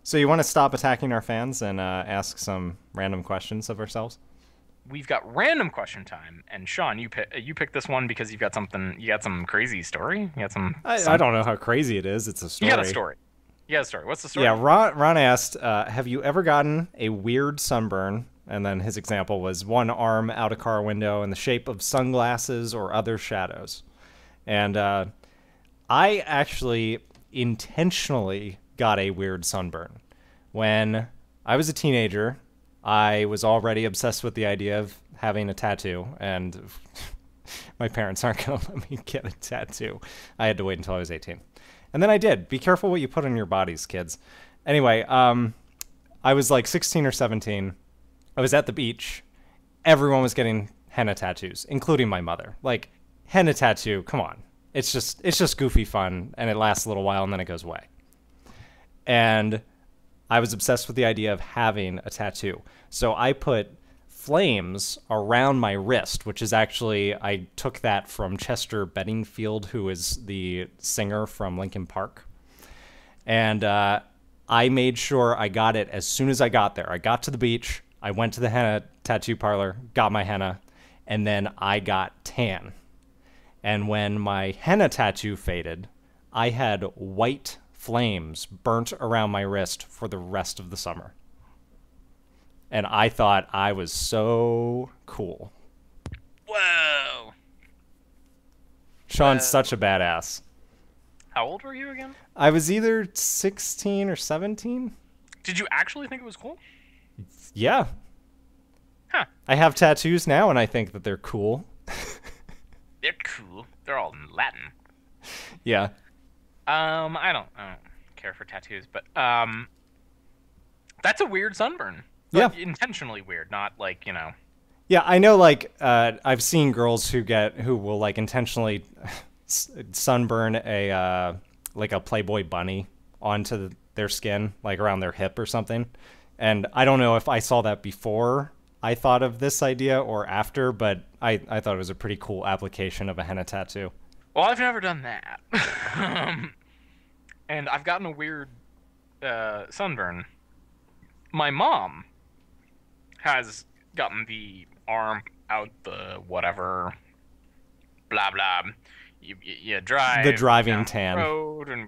So you want to stop attacking our fans and ask some random questions of ourselves? We've got random question time, and Sean, you picked this one because you got some crazy story, you got I don't know how crazy it is. It's a you got a story. story, you got a story. What's the Yeah, story? Ron asked, have you ever gotten a weird sunburn? And then his example was one arm out a car window in the shape of sunglasses or other shadows. And I actually intentionally got a weird sunburn. When I was a teenager, I was already obsessed with the idea of having a tattoo, and my parents aren't going to let me get a tattoo. I had to wait until I was 18. And then I did. Be careful what you put on your bodies, kids. Anyway, I was like 16 or 17. I was at the beach. Everyone was getting henna tattoos, including my mother. Like, henna tattoo, come on. It's just goofy fun, and it lasts a little while, and then it goes away. And I was obsessed with the idea of having a tattoo. So I put flames around my wrist, which is actually, I took that from Chester Bedingfield, who is the singer from Linkin Park. And I made sure I got it as soon as I got there. I got to the beach, I went to the henna tattoo parlor, got my henna, and then I got tan. And when my henna tattoo faded, I had white flames burnt around my wrist for the rest of the summer. And I thought I was so cool. Whoa, Sean's such a badass. how old were you again? I was either 16 or 17. Did you actually think it was cool? Yeah. Huh? I have tattoos now, and I think that they're cool. They're cool. They're all in Latin. Yeah. I don't care for tattoos, but that's a weird sunburn. Yeah. But intentionally weird, not like, you know. Yeah, I know, like, I've seen girls who will, like, intentionally sunburn like a Playboy bunny onto their skin, like around their hip or something. And I don't know if I saw that before I thought of this idea or after, but I thought it was a pretty cool application of a henna tattoo. Well, I've never done that. And I've gotten a weird sunburn. My mom has gotten the arm out the whatever, blah blah. You drive The driving down tan. the road and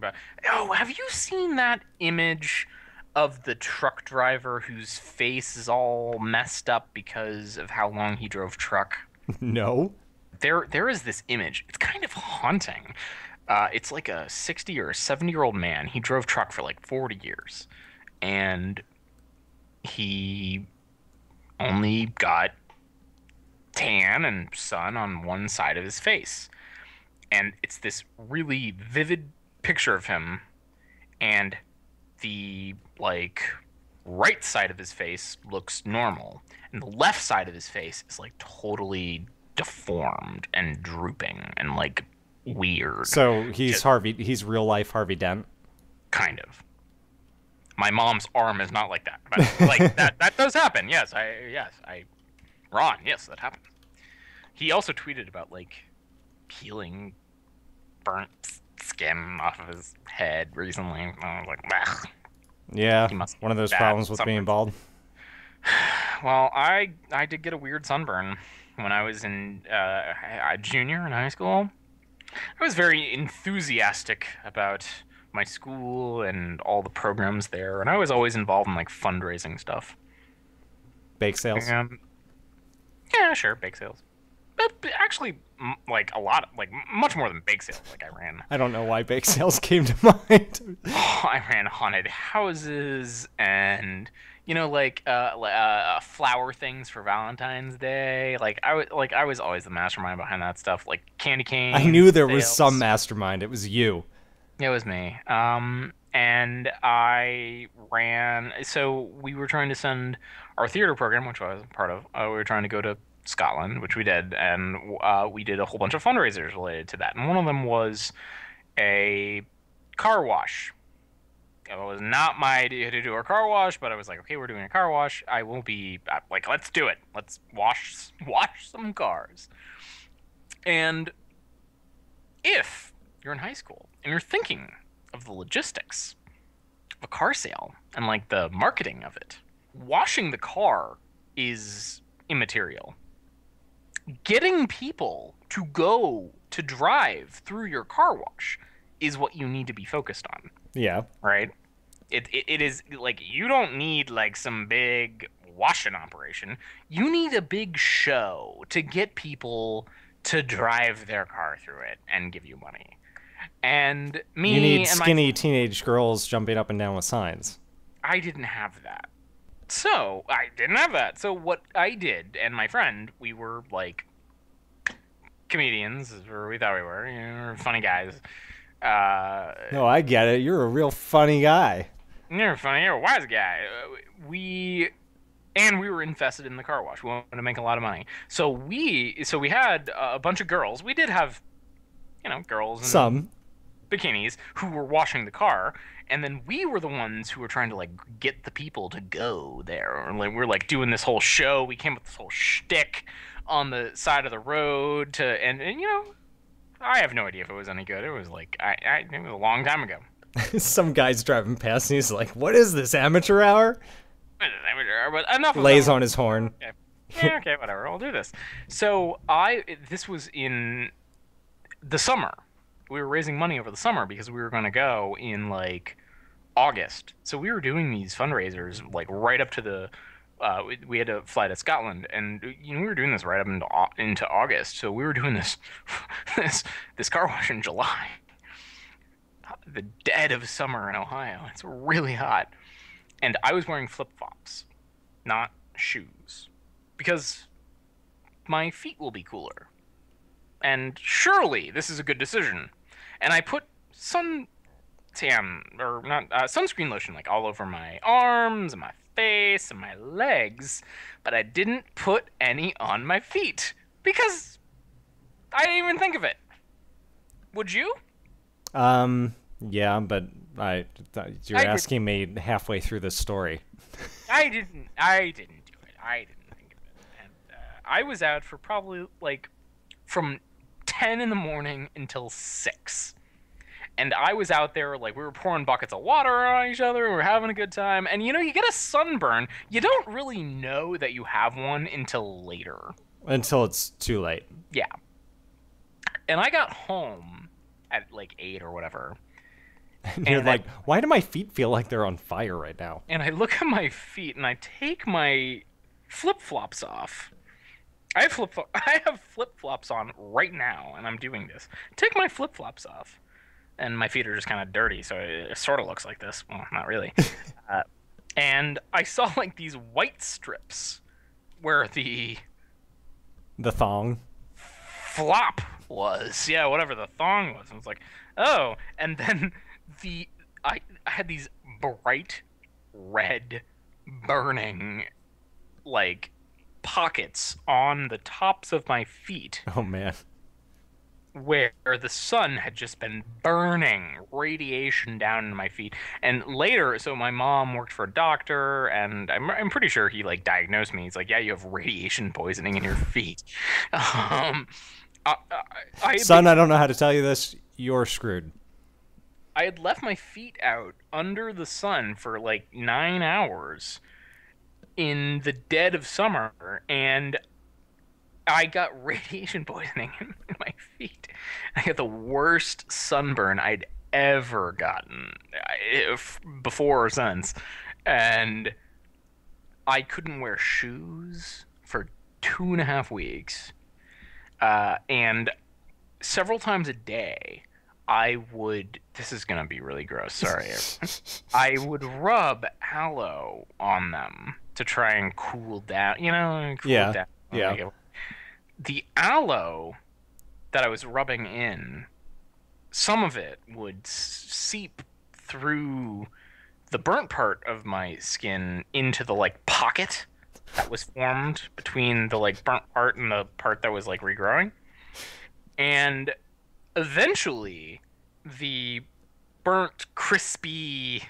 oh, have you seen that image of the truck driver whose face is all messed up because of how long he drove truck? No. There is this image. It's kind of haunting. It's like a 60 or 70-year-old man. He drove truck for like 40 years, and he only got tan and sun on one side of his face. And it's this really vivid picture of him, and the like right side of his face looks normal, and the left side of his face is like totally deformed and drooping and like weird. So he's Just Harvey. He's real life Harvey Dent. kind of. My mom's arm is not like that, but like that does happen. Ron, yes, that happens. He also tweeted about like peeling burnt skin off of his head recently. And I was like, bah. Yeah, He must one of those bad problems with being sunburn. bald. Well, I did get a weird sunburn when I was in a junior in high school. I was very enthusiastic about my school and all the programs there, and I was always involved in like fundraising stuff. Bake sales. Yeah, sure, bake sales. But actually, like a lot, like much more than bake sales. Like I ran, I don't know why bake sales came to mind. I ran haunted houses and like flower things for Valentine's Day. I was always the mastermind behind that stuff. Like candy I cane knew there was some sales. mastermind. It was you. It was me. And I ran. So we were trying to send our theater program, which I was a part of. We were trying to go to Scotland, which we did, and we did a whole bunch of fundraisers related to that. And one of them was a car wash. It was not my idea to do a car wash, but I was like, okay, we're doing a car wash. I will be like, let's do it. Let's wash some cars. And if you're in high school and you're thinking of the logistics a car sale and like the marketing of it. Washing the car is immaterial. Getting people to go to drive through your car wash is what you need to be focused on, Yeah. right? It is like you don't need like some big washing operation. You need a big show to get people to drive their car through it and give you money. And me You need and skinny teenage girls jumping up and down with signs. I didn't have that. So I didn't have that. So what I did and my friend, we were like comedians, or we thought we were. You know, we were funny guys. No, I get it. You're a real funny guy. You're funny. You're a wise guy. We were invested in the car wash. We wanted to make a lot of money. So we had a bunch of girls. We did have, girls in Some. bikinis who were washing the car, and then we were the ones who were trying to like get the people to go there. And like, we were like doing this whole show. We came up with this whole shtick on the side of the road and I have no idea if it was any good. It was like it was a long time ago. Some guy's driving past and he's like, "What is this, amateur hour?" But enough of Lays that. on his horn. Okay. Yeah, okay, whatever. I'll do this. So this was in the summer. We were raising money over the summer because we were going to go in like August. So we were doing these fundraisers like right up to the. We had to fly to Scotland, and we were doing this right up into August. So we were doing this this car wash in July, the dead of summer in Ohio. It's really hot, and I was wearing flip-flops, not shoes, because my feet will be cooler. And surely this is a good decision. And I put sunscreen lotion like all over my arms and my face and my legs, but I didn't put any on my feet because I didn't even think of it. Would you? Yeah, but you're asking me halfway through this story. I didn't do it. I didn't think of it. And I was out for probably like from 10 in the morning until 6. And I was out there, like, we were pouring buckets of water on each other, we were having a good time. And, you get a sunburn. You don't really know that you have one until later. Until it's too late. Yeah. And I got home at, like, 8 or whatever. And you're like, why do my feet feel like they're on fire right now? And I look at my feet, and I take my flip-flops off. I have flip-flops on right now, and I'm doing this. Take my flip-flops off. And my feet are just kind of dirty, so it sort of looks like this. Well, not really. And I saw like these white strips where the thong flop was. Yeah, whatever the thong was. I was like, oh. And then I had these bright red burning like pockets on the tops of my feet. Oh man. Where the sun had just been burning radiation down in my feet. And later, so my mom worked for a doctor, and I'm pretty sure he like diagnosed me. He's like, yeah, you have radiation poisoning in your feet. Son, I don't know how to tell you this. You're screwed. I had left my feet out under the sun for like 9 hours in the dead of summer, and I got radiation poisoning in my feet. I got the worst sunburn I'd ever gotten before or since. And I couldn't wear shoes for 2.5 weeks. And several times a day, this is going to be really gross, sorry. I would rub aloe on them to try and cool down, down. Yeah. The aloe that I was rubbing in, some of it would seep through the burnt part of my skin into the like pocket that was formed between the like burnt part and the part that was like regrowing. And eventually the burnt, crispy,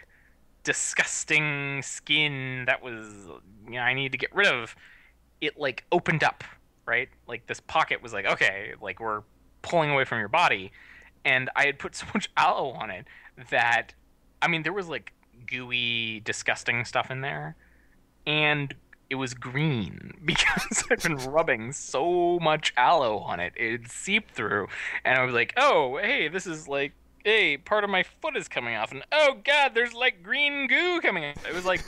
disgusting skin that was I needed to get rid of, it like opened up. Right? Like this pocket was like, okay, like we're pulling away from your body. And I had put so much aloe on it that, there was like gooey, disgusting stuff in there, and it was green because I've been rubbing so much aloe on it. It seeped through, and I was like, "Oh, hey, this is like, hey, part of my foot is coming off, and oh God, there's like green goo coming out." It was like,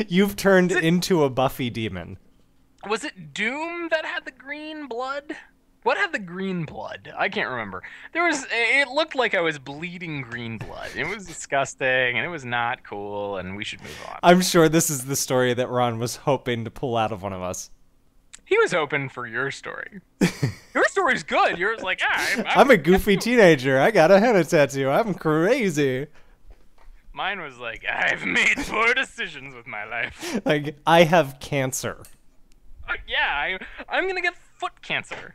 You've turned into a Buffy demon. was it Doom that had the green blood? What had the green blood? I can't remember. It looked like I was bleeding green blood. It was disgusting, and it was not cool, and we should move on. I'm sure this is the story that Ron was hoping to pull out of one of us. He was hoping for your story. Your story's good. Yours like, I'm a goofy teenager. I got a henna tattoo. I'm crazy. Mine was like, I've made poor decisions with my life. Like, I have cancer. Yeah, I'm gonna get foot cancer.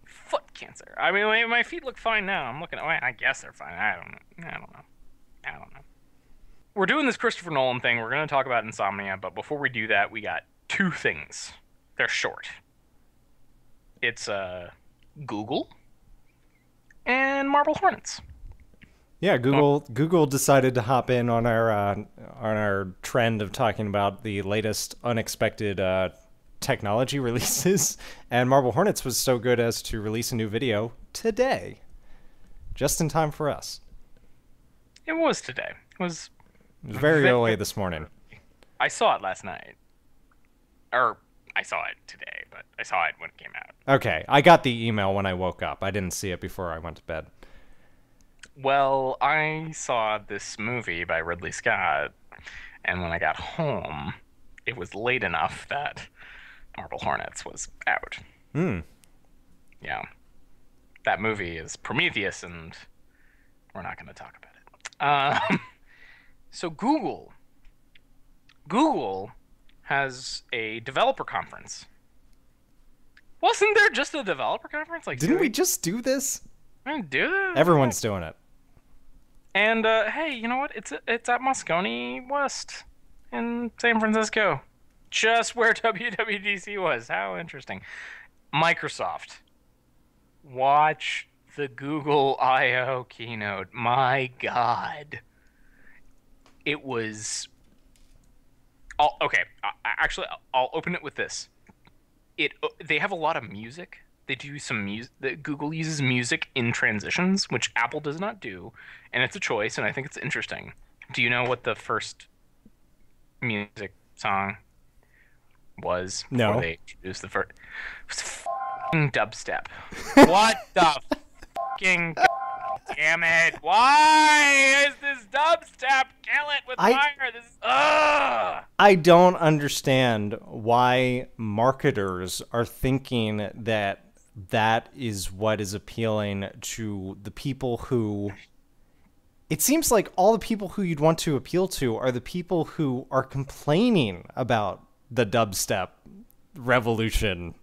Foot cancer. I mean, my feet look fine now. I'm looking. I guess they're fine. I don't know. We're doing this Christopher Nolan thing. We're gonna talk about Insomnia, but before we do that, we got two things. They're short. It's Google and Marble Hornets. Yeah, Google decided to hop in on our trend of talking about the latest unexpected technology releases, and Marble Hornets was so good as to release a new video today, just in time for us. It was today. It was very early this morning. I saw it last night. Or, I saw it today, but I saw it when it came out. Okay, I got the email when I woke up. I didn't see it before I went to bed. Well, I saw this movie by Ridley Scott, and when I got home, it was late enough that Marble Hornets was out. Yeah. That movie is Prometheus, and we're not going to talk about it. So Google has a developer conference. Wasn't there just a developer conference? Like, didn't we just do this? I didn't do that. Everyone's doing it. And hey, you know what? It's at Moscone West in San Francisco, just where WWDC was. How interesting. Microsoft. Watch the Google I/O keynote. My God. It was. Okay. Actually, I'll open it with this. They have a lot of music. They do some music. Google uses music in transitions, which Apple does not do, and it's a choice, and I think it's interesting. Do you know what the first music song was? No. Before they introduced the first. It was f***ing dubstep. What the f***ing damn it? Why is this dubstep? Kill it with fire. This is. Ugh. I don't understand why marketers are thinking that that is what is appealing to the people who... It seems like all the people who you'd want to appeal to are the people who are complaining about the dubstep revolution.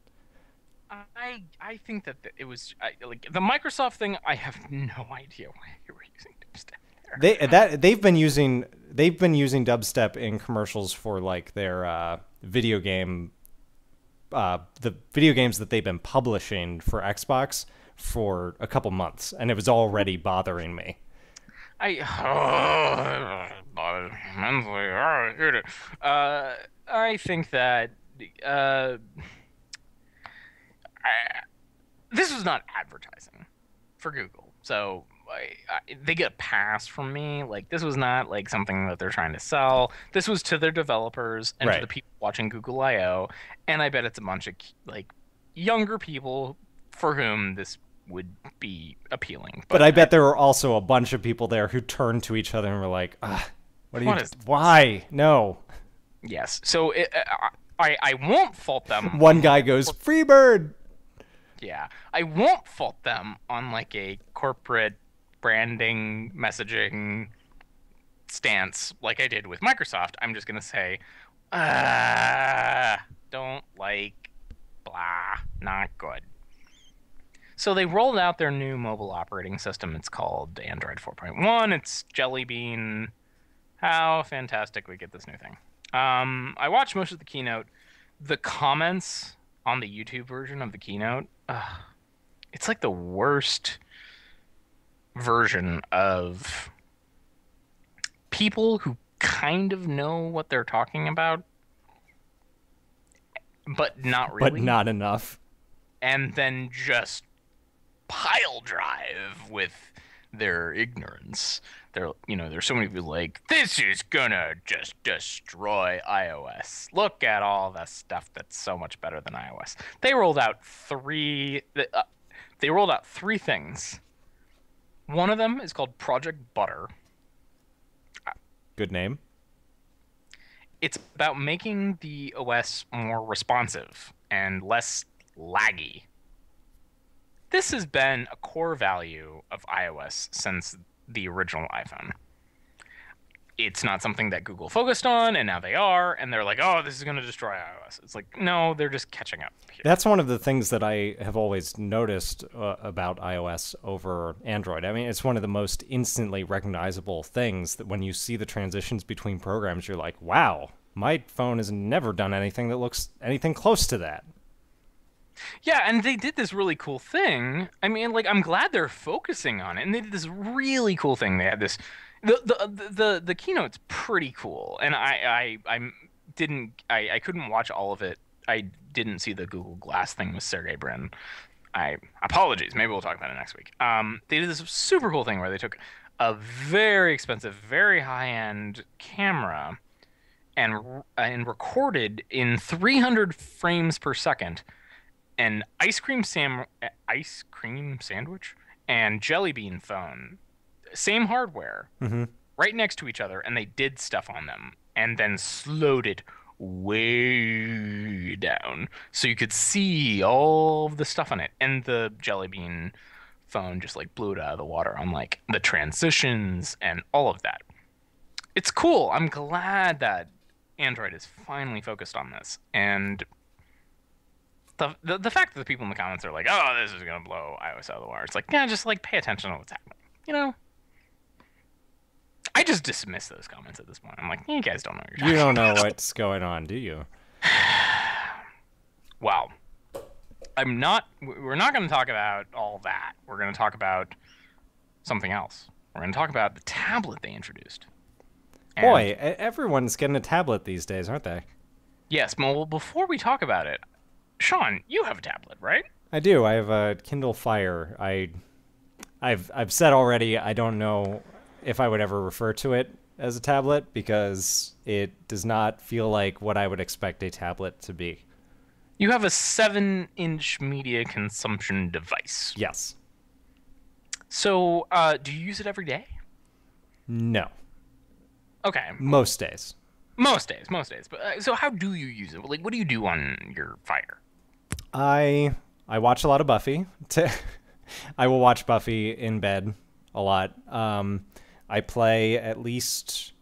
I think that it was like the Microsoft thing. I have no idea why you were using dubstep there. They've been using dubstep in commercials for like their video game, the video games that they've been publishing for Xbox for a couple months, and it was already bothering me. I think that this was not advertising for Google, so they get a pass from me. Like, this was not like something that they're trying to sell. This was to their developers and to the people watching Google I/O, and I bet it's a bunch of like younger people for whom this would be appealing. But I bet there were also a bunch of people there who turned to each other and were like, why? No. Yes. So I won't fault them. One guy goes, Freebird! Yeah. I won't fault them on like a corporate branding messaging stance like I did with Microsoft. I'm just going to say, don't like, blah, not good. So they rolled out their new mobile operating system. It's called Android 4.1. It's Jelly Bean. How fantastic we get this new thing. I watched most of the keynote. The comments on the YouTube version of the keynote, it's like the worst version of people who kind of know what they're talking about, but not really. But not enough. And then just pile drive with their ignorance. There's so many people like, this is gonna just destroy iOS. Look at all the stuff that's so much better than iOS. They rolled out three things. One of them is called Project Butter. Good name. It's about making the OS more responsive and less laggy. This has been a core value of iOS since the original iPhone. It's not something that Google focused on, and now they are, and they're like, oh, this is going to destroy iOS. It's like, no, they're just catching up here. That's one of the things that I have always noticed about iOS over Android. I mean, it's one of the most instantly recognizable things that when you see the transitions between programs, you're like, wow, my phone has never done anything that looks anything close to that. Yeah, and they did this really cool thing. I mean, like, I'm glad they're focusing on it. And they did this really cool thing. They had this, the keynote's pretty cool. And I couldn't watch all of it. I didn't see the Google Glass thing with Sergey Brin. Apologies. Maybe we'll talk about it next week. They did this super cool thing where they took a very expensive, very high-end camera and recorded in 300 frames per second an ice cream sandwich and jelly bean phone, same hardware, right next to each other, and they did stuff on them, and then slowed it way down so you could see all of the stuff on it. And the jelly bean phone just like blew it out of the water on like the transitions and all of that. It's cool. I'm glad that Android is finally focused on this, and the fact that the people in the comments are like, oh, this is going to blow iOS out of the water. It's like, yeah, just like pay attention to what's happening. You know? I just dismiss those comments at this point. I'm like, you guys don't know what you're talking You don't know about. what's going on, do you? Wow. We're not going to talk about all that. We're going to talk about something else. We're going to talk about the tablet they introduced. And Boy, everyone's getting a tablet these days, aren't they? yes, well, before we talk about it, Shawn, you have a tablet, right? I do. I have a Kindle Fire. I've said already I don't know if I would ever refer to it as a tablet because it does not feel like what I would expect a tablet to be. You have a 7-inch media consumption device. Yes. So, do you use it every day? No. Okay. Most days. Most days. But so how do you use it? Like, what do you do on your Fire? I watch a lot of Buffy. I will watch Buffy in bed a lot. I play at least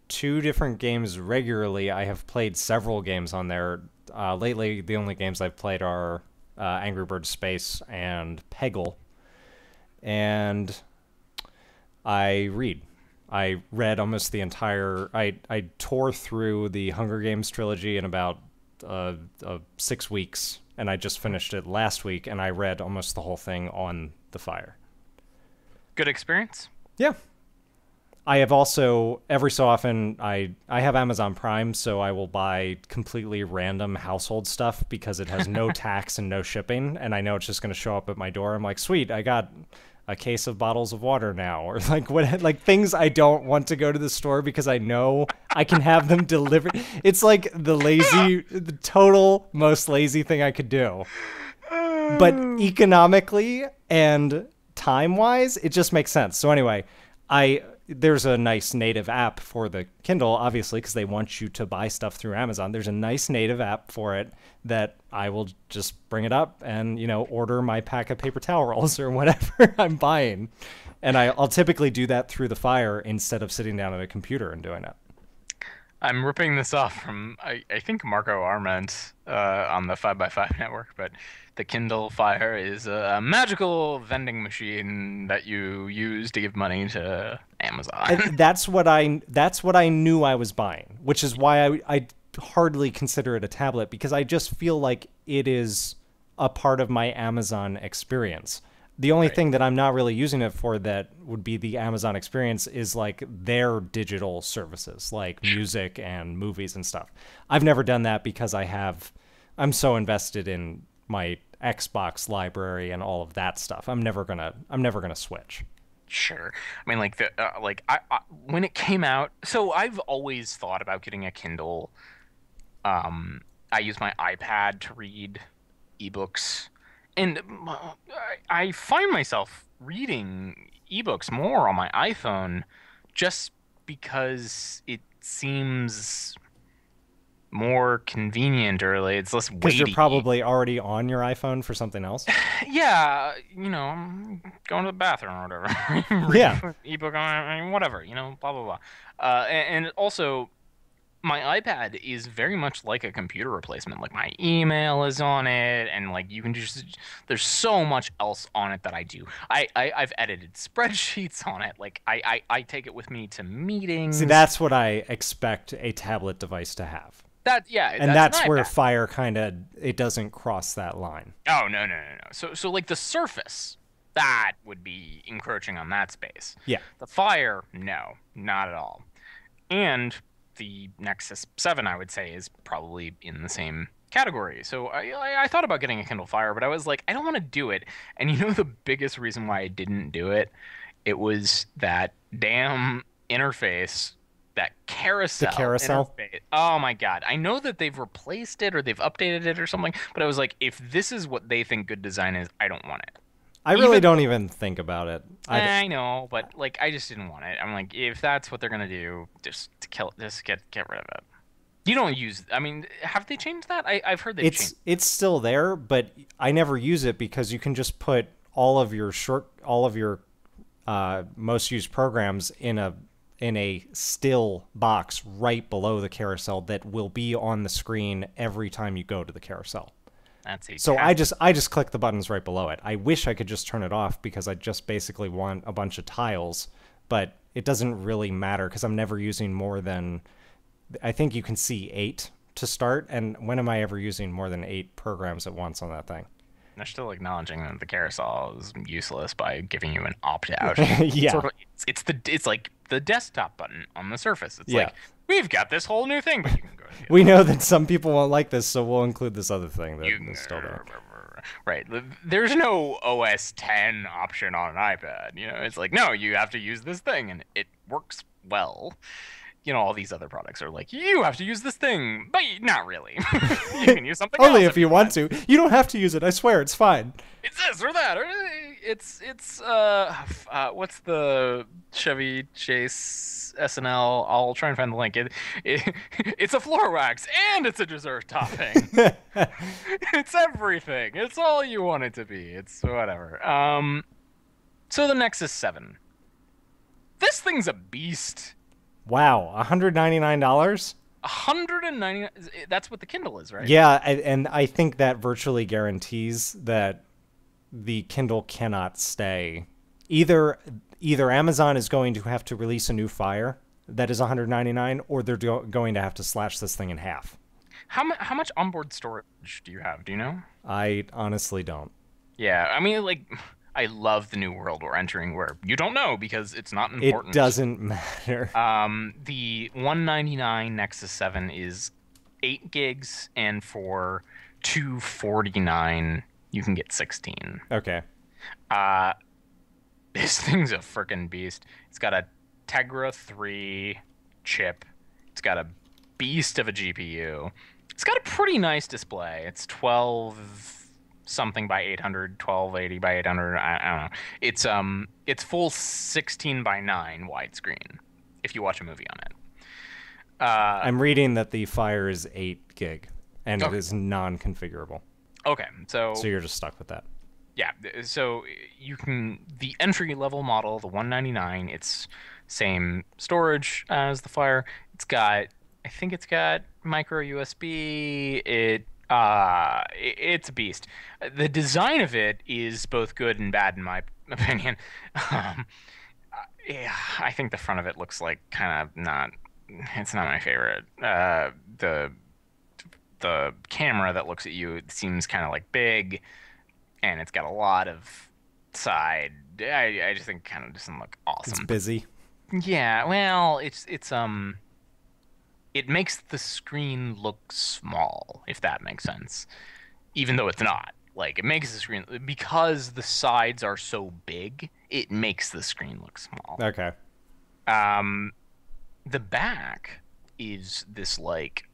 2 different games regularly. I have played several games on there. Lately, the only games I've played are Angry Birds Space and Peggle. And I read. I read almost the entire... I tore through the Hunger Games trilogy in about 6 weeks, and I just finished it last week, and I read almost the whole thing on the Fire. Good experience? Yeah. I have also, every so often, I have Amazon Prime, so I will buy completely random household stuff because it has no tax and no shipping, and I know it's just going to show up at my door. I'm like, sweet, I got a case of bottles of water now, or like things I don't want to go to the store because I know I can have them delivered. It's like the total most lazy thing I could do. But economically and time-wise, it just makes sense. So anyway, there's a nice native app for the Kindle, obviously, because they want you to buy stuff through Amazon. There's a nice native app for it that I will just bring it up and, order my pack of paper towel rolls or whatever I'm buying. And I'll typically do that through the Fire instead of sitting down at a computer and doing it. I'm ripping this off from, I think, Marco Arment on the 5x5 network, but the Kindle Fire is a magical vending machine that you use to give money to Amazon. And that's what I knew I was buying, which is why I hardly consider it a tablet, because I just feel like it is a part of my Amazon experience. The only Right. thing that I'm not really using it for that would be the Amazon experience is like their digital services, like music and movies and stuff. I've never done that because I'm so invested in my Xbox library and all of that stuff. I'm never gonna switch. Sure. I mean, like when it came out, so I've always thought about getting a Kindle. I use my iPad to read ebooks, and I find myself reading ebooks more on my iPhone just because it seems more convenient, or like it's less Because you're weighty. probably already on your iPhone for something else. Yeah, I'm going to the bathroom or whatever. Reading Yeah. an ebook on, I mean, whatever, blah blah blah. And also, my iPad is very much like a computer replacement. Like my email is on it, and like you can just there's so much else on it that I do. I've edited spreadsheets on it. Like I take it with me to See, meetings. that's what I expect a tablet device to have. That yeah, And that's an that's where iPad. Fire it doesn't cross that line. Oh no. So like the Surface, that would be encroaching on that space. Yeah. The Fire, no, not at all. And the Nexus 7, I would say, is probably in the same category. So I thought about getting a Kindle Fire, but I was like, I don't want to do it. And the biggest reason why I didn't do it, it was that damn interface, that The carousel carousel. interface. Oh my God. I know that they've replaced it or they've updated it or something, but I was like, if this is what they think good design is, I don't want it. I really Even don't even think about it. I know, but like I just didn't want it. I'm like, if that's what they're gonna do, just to kill it, just get rid of it. You don't use. I mean, have they changed that? I've heard they've changed. It's still there, but I never use it because you can just put all of your most used programs in a still box right below the carousel that will be on the screen every time you go to the carousel. That's a So tap. I just click the buttons right below it. I wish I could just turn it off because I just basically want a bunch of tiles, but it doesn't really matter because I'm never using more than I think you can see 8 to start, and when am I ever using more than 8 programs at once on that thing? They're still acknowledging that the carousel is useless by giving you an opt out. Yeah. It's like the desktop button on the Surface. It's Yeah. like we've got this whole new thing, but you can go to the We know that some people won't like this, so we'll include this other thing that You is still there. right. There's no OS 10 option on an iPad. It's like, no, you have to use this thing, and it works well. All these other products are like, you have to use this thing, but not really. You can use something Only else if you want to. You don't have to use it. I swear, it's fine. It's this or that. Or what's the Chevy Chase SNL? I'll try and find the link. It's a floor wax and it's a dessert topping. It's everything. It's all you want it to be. It's whatever. So the Nexus 7. This thing's a beast. Wow, $199? 190. That's what the Kindle is, right? Yeah, and I think that virtually guarantees that the Kindle cannot stay. Either Amazon is going to have to release a new Fire that is 199, or they're going to have to slash this thing in half. How much onboard storage do you have? Do you know? I honestly don't. Yeah, I mean, like, I love the new world we're entering where you don't know because it's not It important. doesn't matter. The 199 Nexus 7 is 8 gigs, and for 249 you can get 16. Okay. This thing's a freaking beast. It's got a Tegra 3 chip. It's got a beast of a GPU. It's got a pretty nice display. It's 12 something by 800, 1280 by 800. I don't know. It's full 16 by 9 widescreen if you watch a movie on it. I'm reading that the Fire is 8 gig and it Okay. is non-configurable. Okay, So you're just stuck with that. yeah, so the entry level model, the 199, it's same storage as the Fire. I think it's got micro USB. It's a beast. The design of it is both good and bad in my opinion. Um, yeah, I think the front of it looks like kind of not. It's not my favorite. The camera that looks at you, it seems kind of like big, and it's got a lot of side, I just think kind of doesn't look It's awesome. busy. Yeah, well, it makes the screen look small, if that makes sense. Even though it's not. Like it makes the screen because the sides are so big, it makes the screen look small. Okay. Um, the back is this like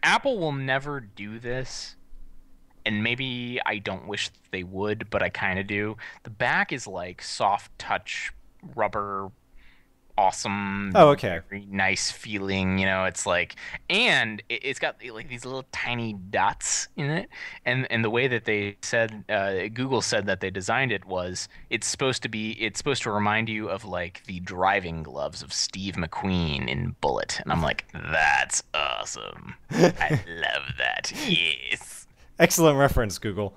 Apple will never do this, and maybe I don't wish they would, but I kind of do. The back is like soft touch rubber, awesome, Oh, okay. very nice feeling. It's like, and it's got like these little tiny dots in it, and the way that they said, Google said that they designed it was it's supposed to remind you of like the driving gloves of Steve McQueen in Bullet, and I'm like, that's awesome. I love that. Yes. Excellent reference, Google.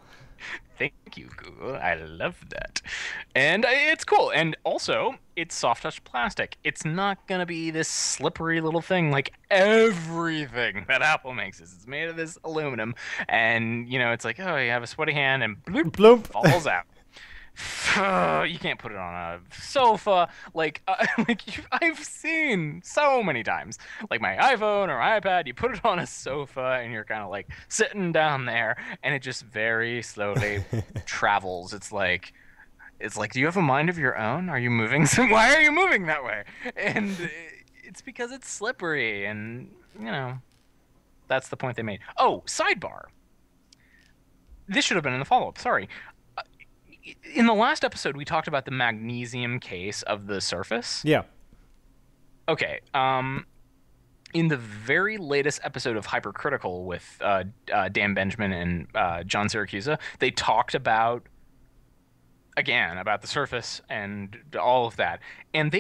Thank you, Google. I love that. And it's cool. And also, it's soft touch plastic. It's not going to be this slippery little thing like everything that Apple makes is. It's made of this aluminum. And, it's like, oh, you have a sweaty hand and bloop, Bloop. falls out. You can't put it on a sofa I've seen so many times, like my iPhone or iPad. You put it on a sofa and you're kind of like sitting down there, and it just very slowly travels. Do you have a mind of your own? Are you moving? Why are you moving that way? And it's because it's slippery, and that's the point they made. Oh, sidebar. This should have been in the follow-up. Sorry. In the last episode, we talked about the magnesium case of the Surface. Yeah. Okay. In the very latest episode of Hypercritical with Dan Benjamin and John Siracusa, they talked about the Surface and all of that, and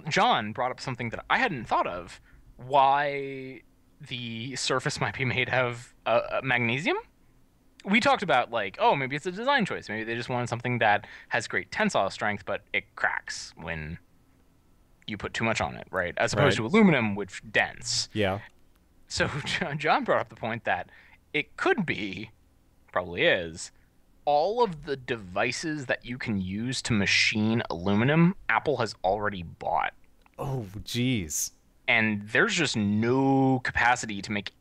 John brought up something that I hadn't thought of: why the Surface might be made of magnesium. We talked about like, oh, maybe it's a design choice. Maybe they just wanted something that has great tensile strength, but it cracks when you put too much on it, right? As opposed to aluminum, which dents. Yeah. So John brought up the point that it could be, probably is, all of the devices that you can use to machine aluminum, Apple has already bought. Oh, geez. And there's just no capacity to make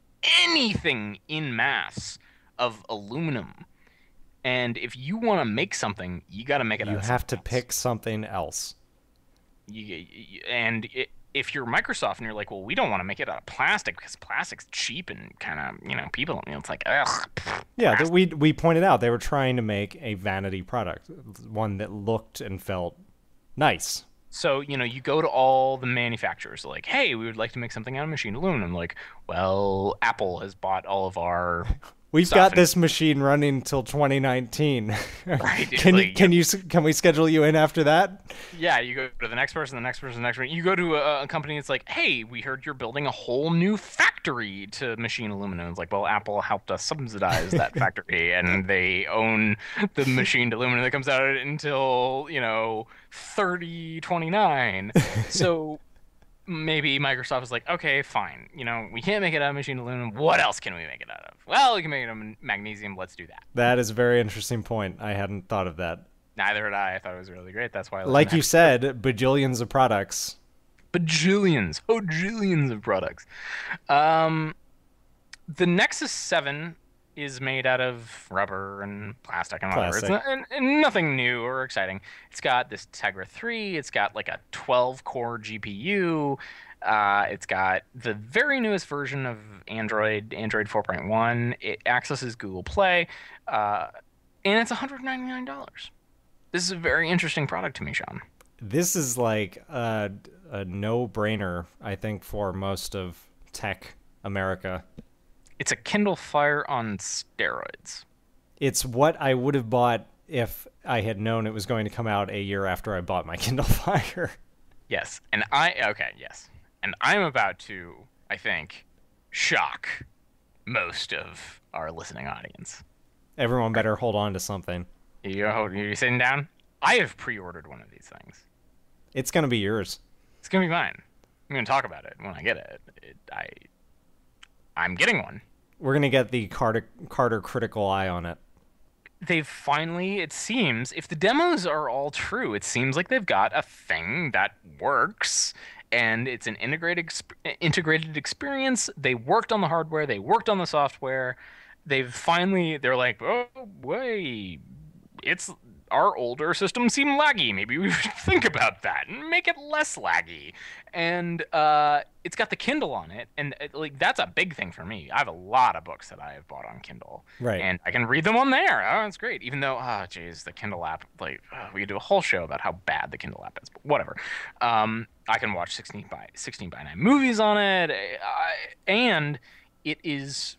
anything in mass of aluminum. And if you want to make something, you got to make it out of something else. You have to pick something else. If you're Microsoft and you're like, well, we don't want to make it out of plastic because plastic's cheap and kind of, people, it's like, ugh. Yeah, we pointed out they were trying to make a vanity product, one that looked and felt nice. So, you go to all the manufacturers like, hey, we would like to make something out of machined aluminum. Like, well, Apple has bought all of our We've got this machine running until 2019. Right. Can we schedule you in after that? Yeah, you go to the next person, the next person, the next person. You go to a company that's like, hey, we heard you're building a whole new factory to machine aluminum. It's like, well, Apple helped us subsidize that factory, and they own the machined aluminum that comes out until 3029. So maybe Microsoft is like, okay, fine. We can't make it out of machined aluminum. What else can we make it out of? Well, we can make it out of magnesium. Let's do that. That is a very interesting point. I hadn't thought of that. Neither had I. I thought it was really great. That's why I like you said, bajillions of products. Bajillions. Oh, jillions of products. The Nexus 7 is made out of rubber and plastic and whatever. It's and nothing new or exciting. It's got this Tegra 3. It's got like a 12-core GPU. It's got the very newest version of Android 4.1. It accesses Google Play, and it's $199. This is a very interesting product to me, Sean. This is like a no-brainer, I think, for most of tech America. It's a Kindle Fire on steroids. It's what I would have bought if I had known it was going to come out a year after I bought my Kindle Fire. Yes. And yes. And I'm about to, I think, shock most of our listening audience. Everyone better hold on to something. You sitting down? I have pre-ordered one of these things. It's going to be yours. It's going to be mine. I'm going to talk about it when I get it. I'm getting one. We're going to get the Carter critical eye on it. they've finally, it seems, if the demos are all true, it seems like they've got a thing that works, and it's an integrated experience. They worked on the hardware, they worked on the software. They're like, oh wait, it's our older systems seem laggy. Maybe we should think about that and make it less laggy. And it's got the Kindle on it, and like that's a big thing for me. I have a lot of books that I have bought on Kindle, Right. and I can read them on there. Oh, it's great. Even though, geez, the Kindle app, like, we could do a whole show about how bad the Kindle app is, but whatever. I can watch 16:9 movies on it, and it is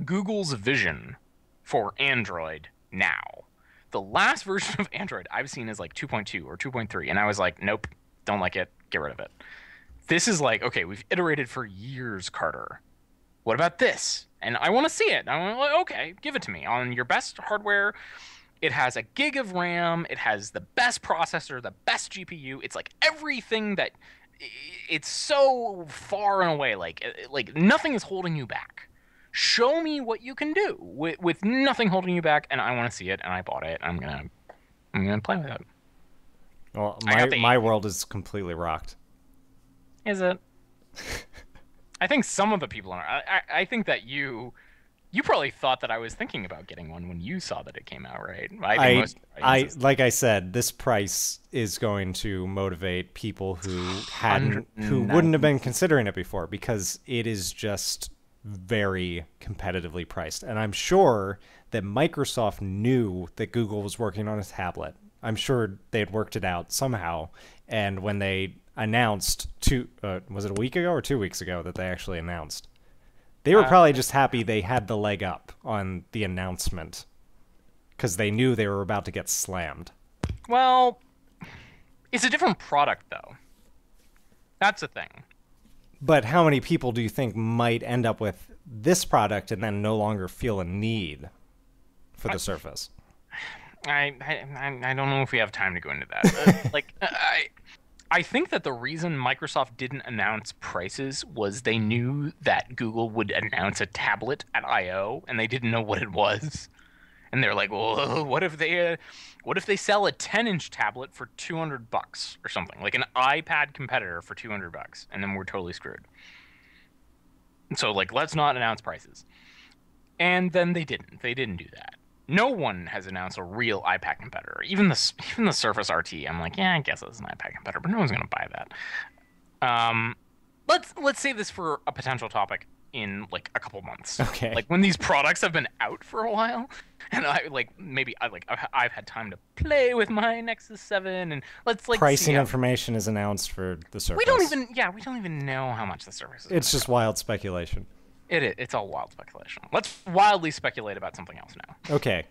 Google's vision for Android now. The last version of Android I've seen is like 2.2 or 2.3, and I was like, nope, don't like it, get rid of it. This is like, okay, we've iterated for years, Carter. What about this? And I want to see it. I want to, like, okay, give it to me on your best hardware. It has a gig of RAM. It has the best processor, the best GPU. It's like everything that, it's so far and away, like nothing is holding you back. Show me what you can do with nothing holding you back, and I want to see it, and I bought it. I'm gonna play with it. Well, my world is completely rocked. Is it? I think some of the people are. I think that you probably thought that I was thinking about getting one when you saw that it came out, right? Like I said, this price is going to motivate people who wouldn't have been considering it before, because it is just very competitively priced. And I'm sure that Microsoft knew that Google was working on a tablet. I'm sure they had worked it out somehow. And when they announced was it a week ago or 2 weeks ago that they actually announced, they were probably just happy they had the leg up on the announcement, because they knew they were about to get slammed. Well, it's a different product, though. That's the thing. But how many people do you think might end up with this product and then no longer feel a need for the Surface? I don't know if we have time to go into that. I think that the reason Microsoft didn't announce prices was they knew that Google would announce a tablet at I/O, and they didn't know what it was. And they're like, well, what if they sell a 10-inch tablet for $200 or something, like an iPad competitor for $200, and then we're totally screwed. So, like, let's not announce prices. And then they didn't. They didn't do that. No one has announced a real iPad competitor. Even the Surface RT. I'm like, yeah, I guess it's an iPad competitor, but no one's gonna buy that. Let's save this for a potential topic in like a couple months. Okay. Like when these products have been out for a while, and I've had time to play with my Nexus 7, and let's like pricing information is announced for the Surface. We don't even know how much the Surface is. It's just wild speculation. It's all wild speculation. Let's wildly speculate about something else now. Okay.